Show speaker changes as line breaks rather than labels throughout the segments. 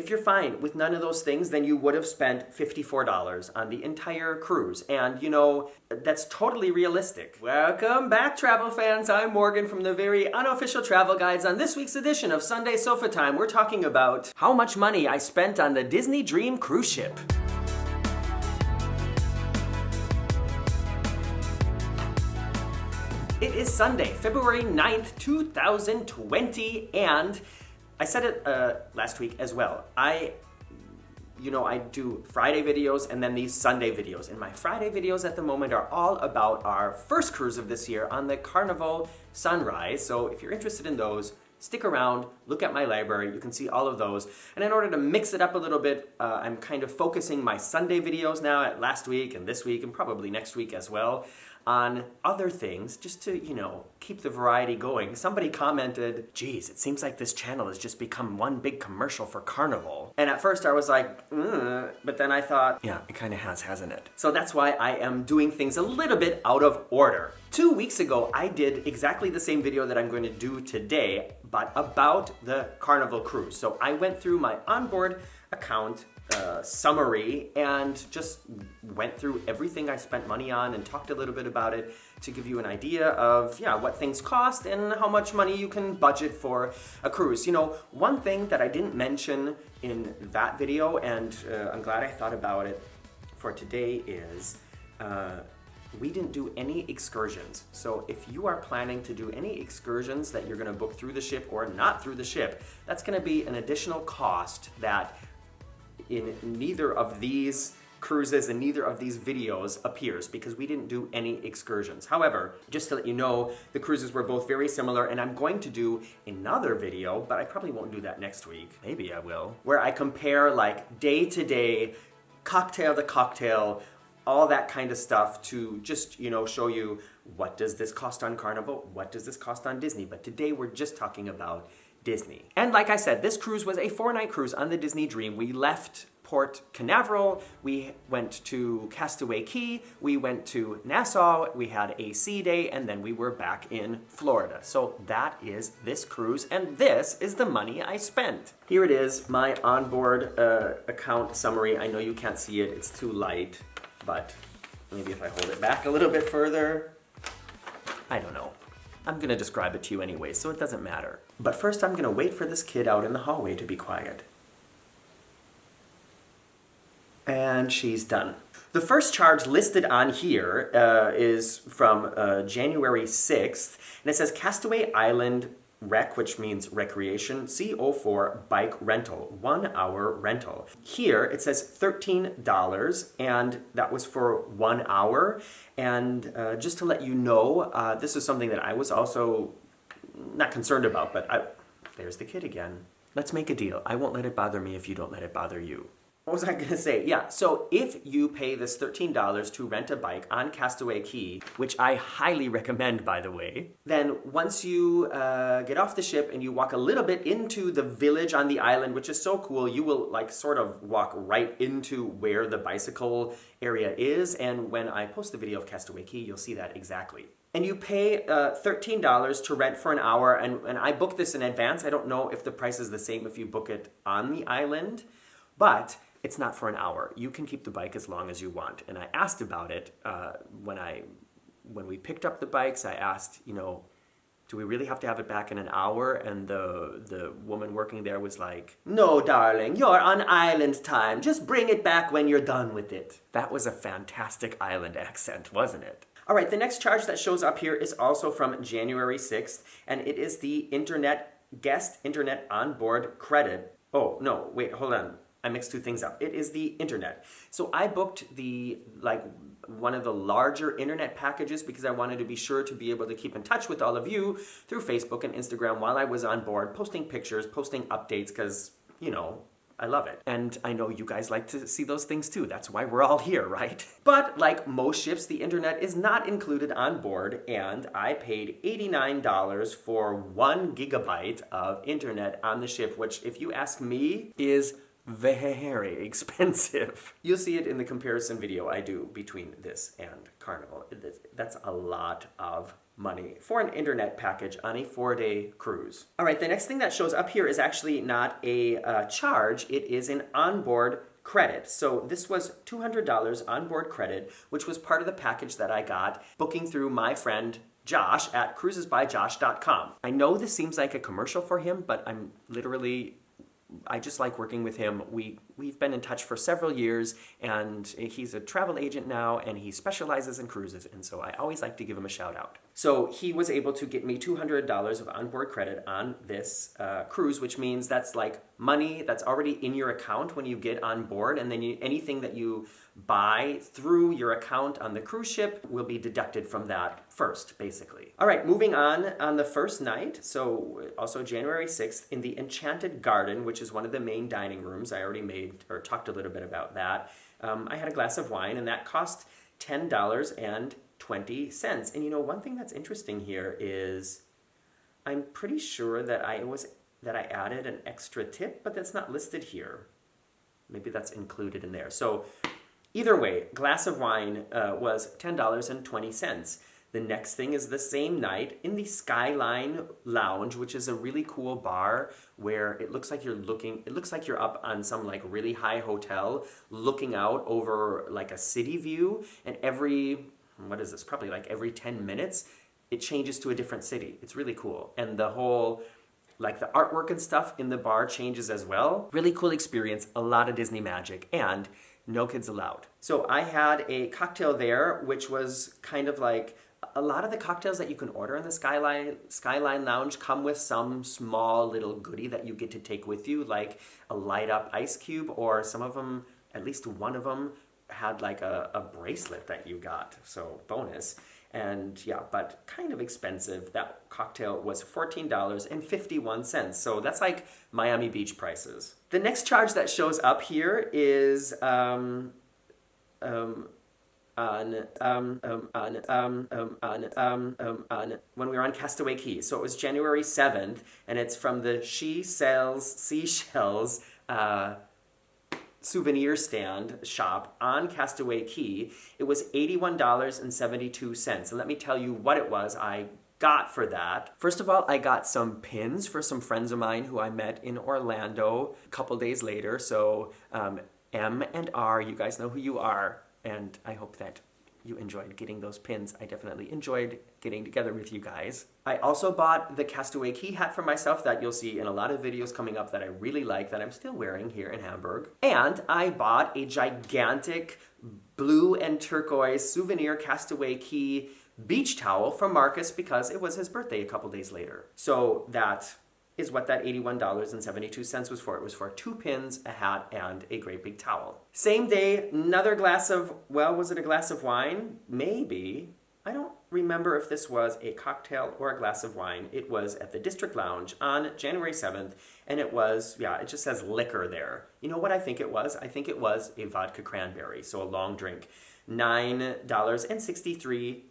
If you're fine with none of those things, then you would have spent $54 on the entire cruise. And, you know, that's totally realistic. Welcome back, travel fans. I'm Morgan from the very unofficial travel guides. On this week's edition of Sunday Sofatime, we're talking about how much money I spent on the Disney Dream cruise ship. It is Sunday, February 9th, 2020, and I said it last week as well. I do Friday videos and then these Sunday videos. And my Friday videos at the moment are all about our first cruise of this year on the Carnival Sunrise. So if you're interested in those, stick around, look at my library, you can see all of those. And in order to mix it up a little bit, I'm kind of focusing my Sunday videos now at last week and this week and probably next week as well on other things, just to, you know, keep the variety going. Somebody commented, geez, it seems like this channel has just become one big commercial for Carnival. And at first I was like, but then I thought, yeah, it kind of has, hasn't it? So that's why I am doing things a little bit out of order. 2 weeks ago, I did exactly the same video that I'm going to do today, but about the Carnival cruise. So I went through my onboard account summary and just went through everything I spent money on and talked a little bit about it to give you an idea of, what things cost and how much money you can budget for a cruise. You know, one thing that I didn't mention in that video, and I'm glad I thought about it for today, is we didn't do any excursions. So if you are planning to do any excursions that you're gonna book through the ship or not through the ship, that's gonna be an additional cost that in neither of these cruises and neither of these videos appears because we didn't do any excursions. However, just to let you know, the cruises were both very similar, and I'm going to do another video, but I probably won't do that next week. Maybe I will. Where I compare like day to day, cocktail to cocktail, all that kind of stuff to just, show you what does this cost on Carnival, what does this cost on Disney. But today we're just talking about Disney. And like I said, this cruise was a 4-night cruise on the Disney Dream. We left Port Canaveral, we went to Castaway Cay, we went to Nassau, we had a sea day, and then we were back in Florida. So that is this cruise, and this is the money I spent. Here it is, my onboard account summary. I know you can't see it, it's too light, but maybe if I hold it back a little bit further, I don't know. I'm gonna describe it to you anyway, so it doesn't matter. But first I'm gonna wait for this kid out in the hallway to be quiet. And she's done. The first charge listed on here is from January 6th, and it says Castaway Island Rec, which means recreation, CO4 bike rental, 1 hour rental. Here it says $13, and that was for 1 hour. And just to let you know, this is something that I was also not concerned about, but there's the kid again. Let's make a deal. I won't let it bother me if you don't let it bother you. What was I gonna say? Yeah, so if you pay this $13 to rent a bike on Castaway Cay, which I highly recommend, by the way, then once you get off the ship and you walk a little bit into the village on the island, which is so cool, you will sort of walk right into where the bicycle area is. And when I post the video of Castaway Cay, you'll see that exactly. And you pay $13 to rent for an hour, and I booked this in advance. I don't know if the price is the same if you book it on the island, but it's not for an hour. You can keep the bike as long as you want. And I asked about it when we picked up the bikes. I asked, do we really have to have it back in an hour? And the woman working there was like, no, darling, you're on island time. Just bring it back when you're done with it. That was a fantastic island accent, wasn't it? All right, the next charge that shows up here is also from January 6th, and it is the guest internet onboard credit. Oh, no, wait, hold on. I mixed two things up. It is the internet. So I booked one of the larger internet packages because I wanted to be sure to be able to keep in touch with all of you through Facebook and Instagram while I was on board, posting pictures, posting updates, because, I love it. And I know you guys like to see those things too. That's why we're all here, right? But like most ships, the internet is not included on board, and I paid $89 for 1 gigabyte of internet on the ship, which, if you ask me, is very expensive. You'll see it in the comparison video I do between this and Carnival. That's a lot of money for an internet package on a 4-day cruise. All right, the next thing that shows up here is actually not a charge. It is an onboard credit. So this was $200 onboard credit, which was part of the package that I got booking through my friend Josh at cruisesbyjosh.com. I know this seems like a commercial for him, but I just like working with him. We've been in touch for several years, and he's a travel agent now, and he specializes in cruises, and so I always like to give him a shout out. So he was able to get me $200 of onboard credit on this cruise, which means that's like money that's already in your account when you get on board, and then anything that you buy through your account on the cruise ship will be deducted from that first, basically. All right, moving on the first night, so also January 6th, in the Enchanted Garden, which is one of the main dining rooms. I already talked a little bit about that. I had a glass of wine, and that cost $10.20. And one thing that's interesting here is I'm pretty sure that I added an extra tip, but that's not listed here. Maybe that's included in there. So either way, glass of wine was $10.20. The next thing is the same night in the Skyline Lounge, which is a really cool bar where it looks like you're up on some like really high hotel looking out over like a city view, and probably like every 10 minutes, it changes to a different city. It's really cool. And the whole, like the artwork and stuff in the bar changes as well. Really cool experience, a lot of Disney magic, and no kids allowed. So I had a cocktail there, which was kind of like, a lot of the cocktails that you can order in the Skyline Lounge come with some small little goodie that you get to take with you, like a light up ice cube, or some of them, at least one of them, had like a bracelet that you got, so bonus. And yeah, but kind of expensive. That cocktail was $14.51, so that's like Miami Beach prices. The next charge that shows up here is when we were on Castaway Cay. So it was January 7th, and it's from the She Sells Seashells souvenir stand shop on Castaway Cay. It was $81.72. And let me tell you what it was I got for that. First of all, I got some pins for some friends of mine who I met in Orlando a couple days later. So M and R, you guys know who you are. And I hope that you enjoyed getting those pins. I definitely enjoyed getting together with you guys. I also bought the Castaway Cay hat for myself that you'll see in a lot of videos coming up that I really like, that I'm still wearing here in Hamburg. And I bought a gigantic blue and turquoise souvenir Castaway Cay beach towel from Marcus because it was his birthday a couple days later. So that is what that $81.72 was for. It was for 2 pins, a hat, and a great big towel. Same day, another glass of, was it a glass of wine? Maybe. I don't remember if this was a cocktail or a glass of wine. It was at the District Lounge on January 7th, and it was, it just says liquor there. You know what I think it was? I think it was a vodka cranberry, so a long drink. $9.63.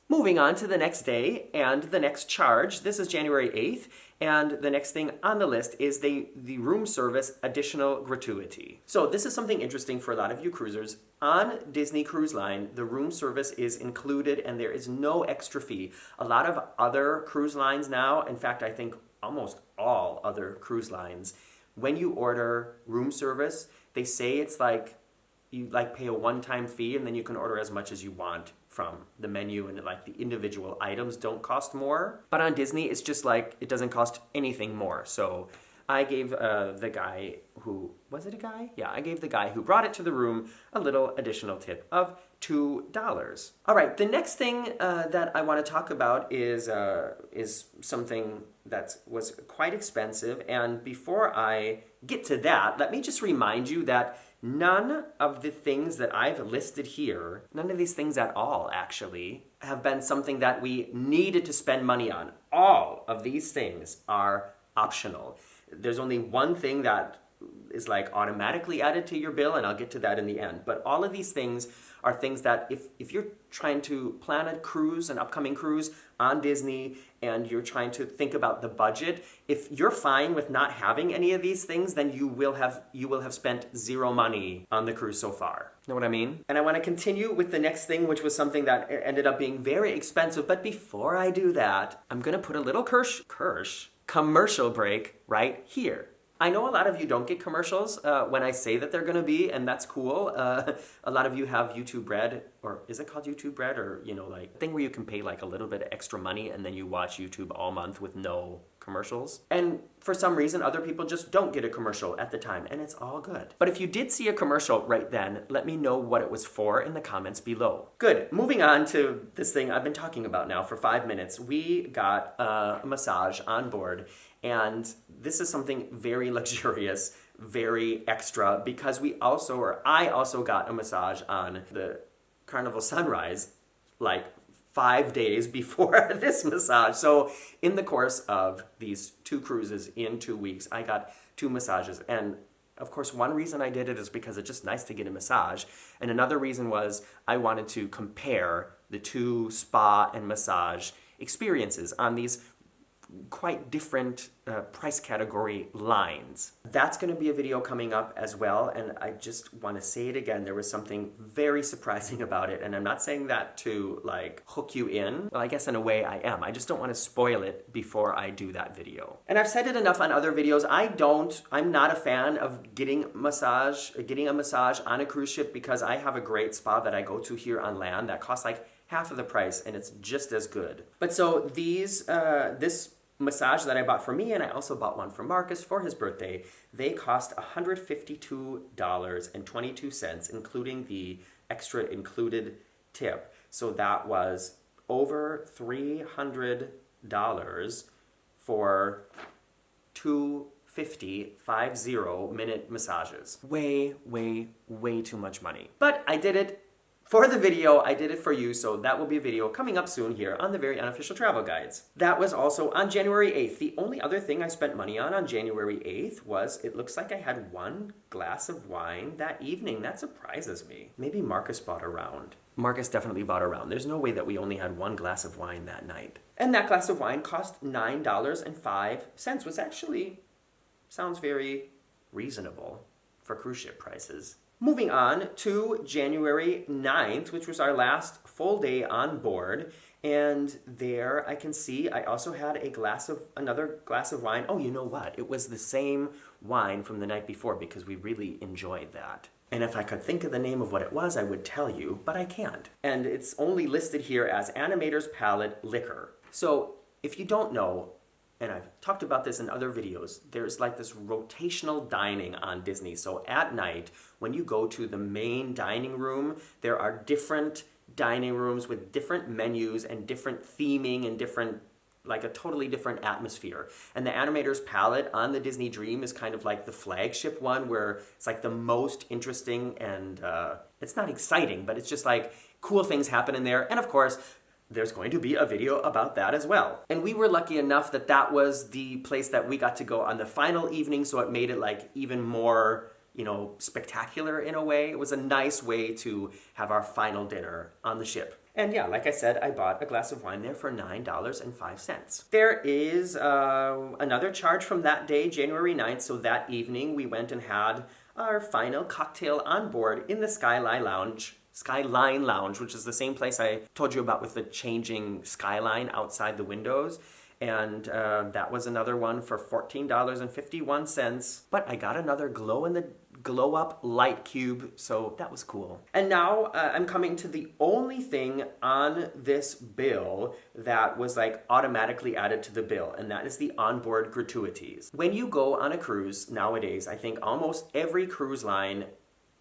Moving on to the next day and the next charge. This is January 8th, and the next thing on the list is the room service additional gratuity. So this is something interesting for a lot of you cruisers. On Disney Cruise Line, the room service is included and there is no extra fee. A lot of other cruise lines now, in fact, I think almost all other cruise lines, when you order room service, they say it's like you pay a one-time fee and then you can order as much as you want from the menu, and like the individual items don't cost more. But on Disney, it's just like it doesn't cost anything more. So I gave the guy who, was it a guy? Yeah, I gave the guy who brought it to the room a little additional tip of $2. All right, the next thing that I want to talk about is something that was quite expensive. And before I get to that, let me just remind you that none of the things that I've listed here, none of these things at all actually, have been something that we needed to spend money on. All of these things are optional. There's only one thing that is like automatically added to your bill, and I'll get to that in the end. But all of these things are things that if you're trying to plan a cruise, an upcoming cruise on Disney, and you're trying to think about the budget, if you're fine with not having any of these things, then you will have spent zero money on the cruise so far. Know what I mean? And I want to continue with the next thing, which was something that ended up being very expensive. But before I do that, I'm going to put a little commercial break right here. I know a lot of you don't get commercials when I say that they're going to be, and that's cool. A lot of you have YouTube Red, or is it called YouTube Red? Or, like, thing where you can pay like a little bit of extra money and then you watch YouTube all month with no commercials. And for some reason, other people just don't get a commercial at the time, and it's all good. But if you did see a commercial right then, let me know what it was for in the comments below. Good. Moving on to this thing I've been talking about now for 5 minutes. We got a massage on board, and this is something very luxurious, very extra, because I also got a massage on the Carnival Sunrise, like 5 days before this massage. So in the course of these 2 cruises in 2 weeks, I got 2 massages. And of course, one reason I did it is because it's just nice to get a massage. And another reason was I wanted to compare the 2 spa and massage experiences on these quite different price category lines. That's going to be a video coming up as well, and I just want to say it again. There was something very surprising about it, and I'm not saying that to like hook you in. Well, I guess in a way I am. I just don't want to spoil it before I do that video. And I've said it enough on other videos. I'm not a fan of getting a massage on a cruise ship, because I have a great spa that I go to here on land that costs like half of the price, and it's just as good. But so this massage that I bought for me, and I also bought one for Marcus for his birthday, they cost $152.22, including the extra included tip. So that was over $300 for 50-minute massages. Way, way, way too much money. But I did it for the video. I did it for you, so that will be a video coming up soon here on the Very Unofficial Travel Guides. That was also on January 8th. The only other thing I spent money on January 8th was, it looks like I had 1 glass of wine that evening. That surprises me. Maybe Marcus bought a round. Marcus definitely bought a round. There's no way that we only had 1 glass of wine that night. And that glass of wine cost $9.05, which actually sounds very reasonable for cruise ship prices. Moving on to January 9th, which was our last full day on board. And there I can see I also had another glass of wine. Oh, you know what? It was the same wine from the night before, because we really enjoyed that. And if I could think of the name of what it was, I would tell you, but I can't. And it's only listed here as Animator's Palate Liquor. So if you don't know, and I've talked about this in other videos, there's like this rotational dining on Disney. So at night, when you go to the main dining room, there are different dining rooms with different menus and different theming and a totally different atmosphere. And the Animator's Palette on the Disney Dream is kind of like the flagship one, where it's like the most interesting, and it's not exciting, but it's just like cool things happen in there. And of course, there's going to be a video about that as well. And we were lucky enough that that was the place that we got to go on the final evening, so it made it like even more, spectacular in a way. It was a nice way to have our final dinner on the ship. And yeah, like I said, I bought a glass of wine there for $9.05. There is another charge from that day, January 9th, so that evening we went and had our final cocktail on board in the Skyline Lounge, which is the same place I told you about with the changing skyline outside the windows. And that was another one for $14.51. But I got another glow-up light cube, so that was cool. And now I'm coming to the only thing on this bill that was like automatically added to the bill, and that is the onboard gratuities. When you go on a cruise nowadays, I think almost every cruise line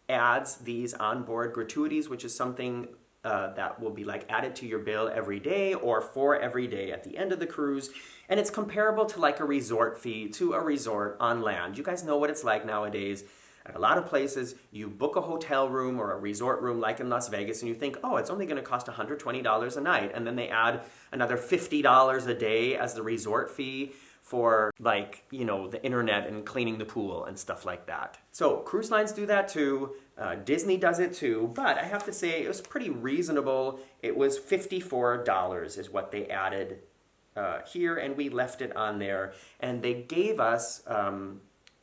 adds these onboard gratuities, which is something that will be like added to your bill every day or for every day at the end of the cruise. And it's comparable to like a resort fee to a resort on land. You guys know what it's like nowadays. At a lot of places, you book a hotel room or a resort room like in Las Vegas, and you think, oh, it's only going to cost $120 a night. And then they add another $50 a day as the resort fee for like, you know, the internet and cleaning the pool and stuff like that. So cruise lines do that too. Disney does it too, but I have to say it was pretty reasonable. It was $54 is what they added here, and we left it on there. And they gave us,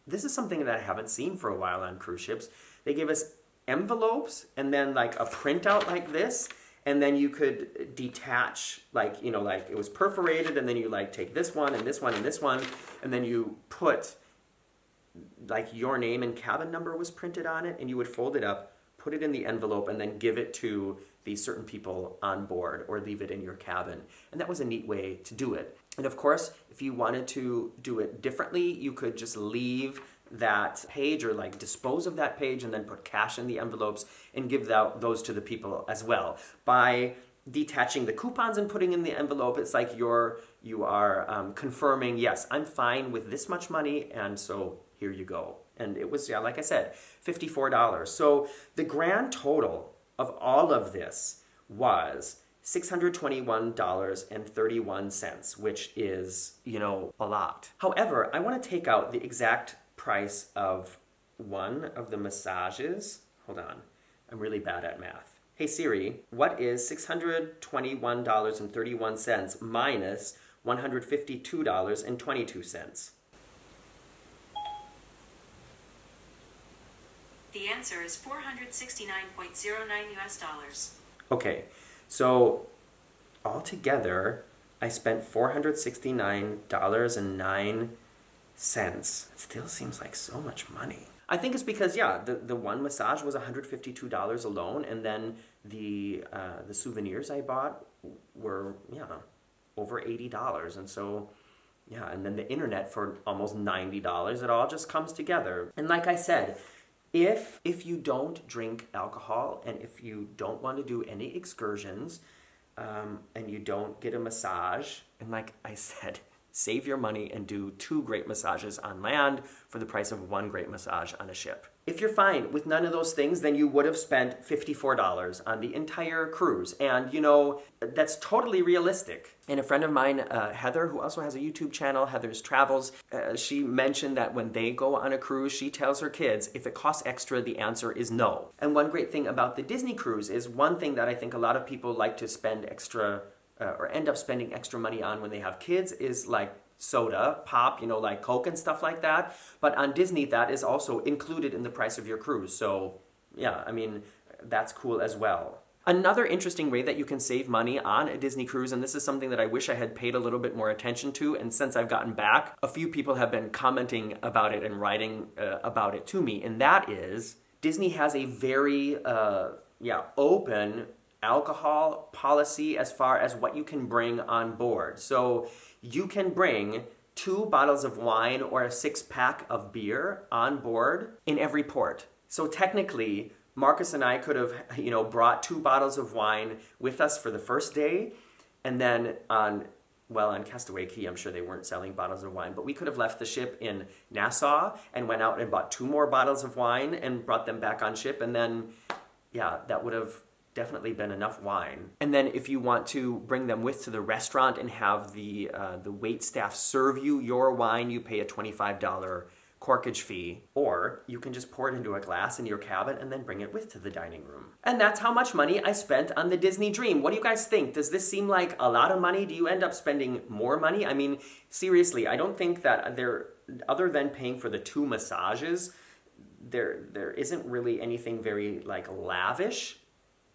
this is something that I haven't seen for a while on cruise ships. They gave us envelopes and then like a printout like this, and then you could detach, like, you know, like it was perforated, and then you like take this one and this one and this one, and then you put like your name and cabin number was printed on it, and you would fold it up, put it in the envelope, and then give it to these certain people on board or leave it in your cabin. And that was a neat way to do it. And of course, if you wanted to do it differently, you could just leave that page or like dispose of that page and then put cash in the envelopes and give those to the people as well. By detaching the coupons and putting in the envelope, it's like you are confirming, yes, I'm fine with this much money, and so here you go. And it was, yeah, like I said, $54. So the grand total of all of this was $621.31, which is, you know, a lot. However, I want to take out the exact price of one of the massages. Hold on, I'm really bad at math. Hey Siri, what is $621.31 minus $152.22?
The answer is $469.09 US.
Okay, so altogether, I spent $469.09. It still seems like so much money. I think it's because, yeah, the one massage was $152 alone, and then the souvenirs I bought were, yeah, over $80. And so, yeah, and then the internet for almost $90. It all just comes together. And like I said, if you don't drink alcohol, and if you don't want to do any excursions, and you don't get a massage, and like I said, save your money and do 2 great massages on land for the price of 1 great massage on a ship. If you're fine with none of those things, then you would have spent $54 on the entire cruise. And, you know, that's totally realistic. And a friend of mine, Heather, who also has a YouTube channel, Heather's Travels, she mentioned that when they go on a cruise, she tells her kids, if it costs extra, the answer is no. And one great thing about the Disney cruise is one thing that I think a lot of people like to spend extra or end up spending extra money on when they have kids is like soda, pop, you know, like Coke and stuff like that. But on Disney, that is also included in the price of your cruise. So yeah, I mean, that's cool as well. Another interesting way that you can save money on a Disney cruise, and this is something that I wish I had paid a little bit more attention to, and since I've gotten back, a few people have been commenting about it and writing about it to me, and that is Disney has a very open alcohol policy as far as what you can bring on board. So you can bring 2 bottles of wine or a 6-pack of beer on board in every port. So technically, Marcus and I could have, you know, brought 2 bottles of wine with us for the first day, and then on Castaway Cay, I'm sure they weren't selling bottles of wine, but we could have left the ship in Nassau and went out and bought 2 more bottles of wine and brought them back on ship, and then, yeah, that would have definitely been enough wine. And then if you want to bring them with to the restaurant and have the wait staff serve you your wine, you pay a $25 corkage fee, or you can just pour it into a glass in your cabin and then bring it with to the dining room. And that's how much money I spent on the Disney Dream. What do you guys think? Does this seem like a lot of money? Do you end up spending more money? I mean, seriously, I don't think that other than paying for the 2 massages, there isn't really anything very like lavish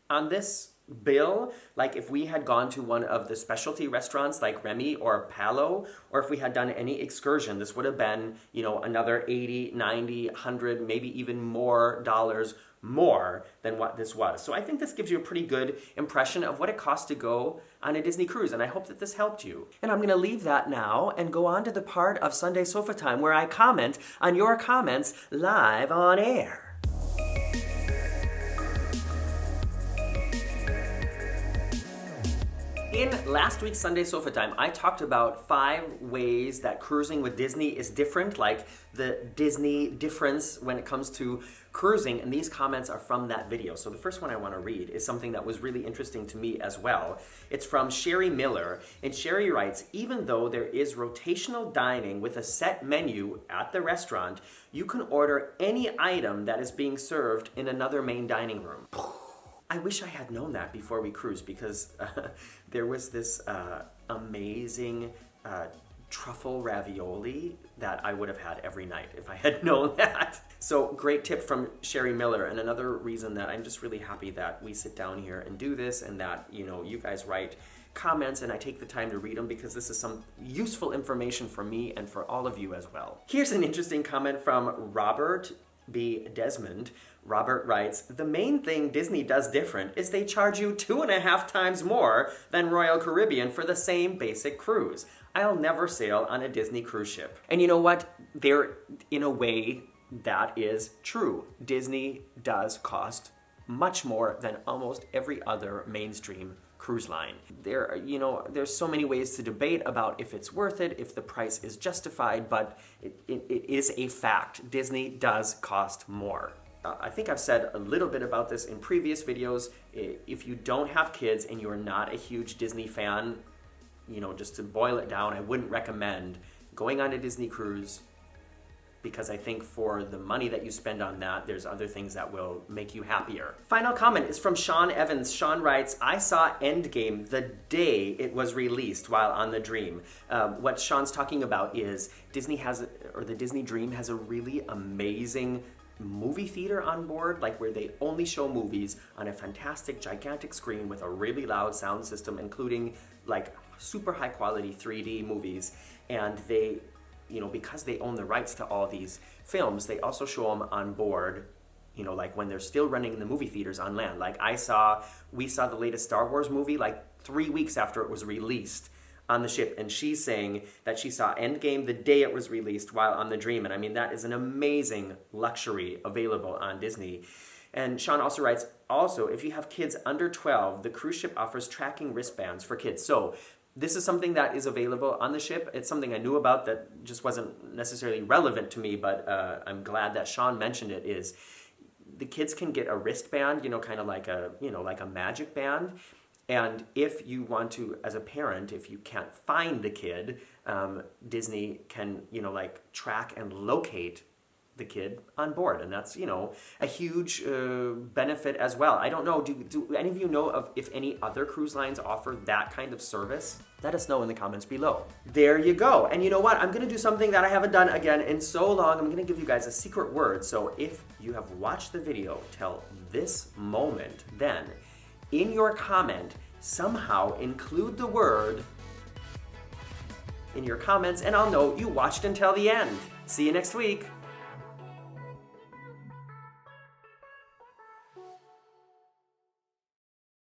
on this bill. Like if we had gone to one of the specialty restaurants like Remy or Palo, or if we had done any excursion, this would have been, you know, another $80, $90, $100, maybe even more dollars more than what this was. So I think this gives you a pretty good impression of what it costs to go on a Disney cruise, and I hope that this helped you. And I'm going to leave that now and go on to the part of Sunday Sofa Time where I comment on your comments live on air. In last week's Sunday Sofatime, I talked about 5 ways that cruising with Disney is different, like the Disney difference when it comes to cruising, and these comments are from that video. So the first one I want to read is something that was really interesting to me as well. It's from Sherry Miller, and Sherry writes, even though there is rotational dining with a set menu at the restaurant, you can order any item that is being served in another main dining room. I wish I had known that before we cruised, because there was this amazing truffle ravioli that I would have had every night if I had known that. So great tip from Sherry Miller, and another reason that I'm just really happy that we sit down here and do this, and that, you know, you guys write comments and I take the time to read them, because this is some useful information for me and for all of you as well. Here's an interesting comment from Robert B. Desmond. Robert writes, the main thing Disney does different is they charge you 2.5 times more than Royal Caribbean for the same basic cruise. I'll never sail on a Disney cruise ship. And you know what? In a way, that is true. Disney does cost much more than almost every other mainstream cruise line. There's so many ways to debate about if it's worth it, if the price is justified, but it is a fact. Disney does cost more. I think I've said a little bit about this in previous videos. If you don't have kids and you're not a huge Disney fan, just to boil it down, I wouldn't recommend going on a Disney cruise, because I think for the money that you spend on that, there's other things that will make you happier. Final comment is from Sean Evans. Sean writes, I saw Endgame the day it was released while on the Dream. What Sean's talking about is the Disney Dream has a really amazing movie theater on board, like where they only show movies on a fantastic gigantic screen with a really loud sound system, including like super high quality 3D movies. And they, because they own the rights to all these films, they also show them on board, like when they're still running the movie theaters on land. Like we saw the latest Star Wars movie like 3 weeks after it was released on the ship, and she's saying that she saw Endgame the day it was released while on the Dream. And I mean, that is an amazing luxury available on Disney. And Sean also writes, if you have kids under 12, the cruise ship offers tracking wristbands for kids. So this is something that is available on the ship. It's something I knew about that just wasn't necessarily relevant to me, but I'm glad that Sean mentioned it, is the kids can get a wristband, kind of like a magic band. And if you want to, as a parent, if you can't find the kid, Disney can, track and locate the kid on board. And that's, a huge benefit as well. I don't know, do any of you know of if any other cruise lines offer that kind of service? Let us know in the comments below. There you go. And you know what? I'm going to do something that I haven't done again in so long. I'm going to give you guys a secret word. So if you have watched the video till this moment, then in your comment, somehow include the word in your comments, and I'll know you watched until the end. See you next week.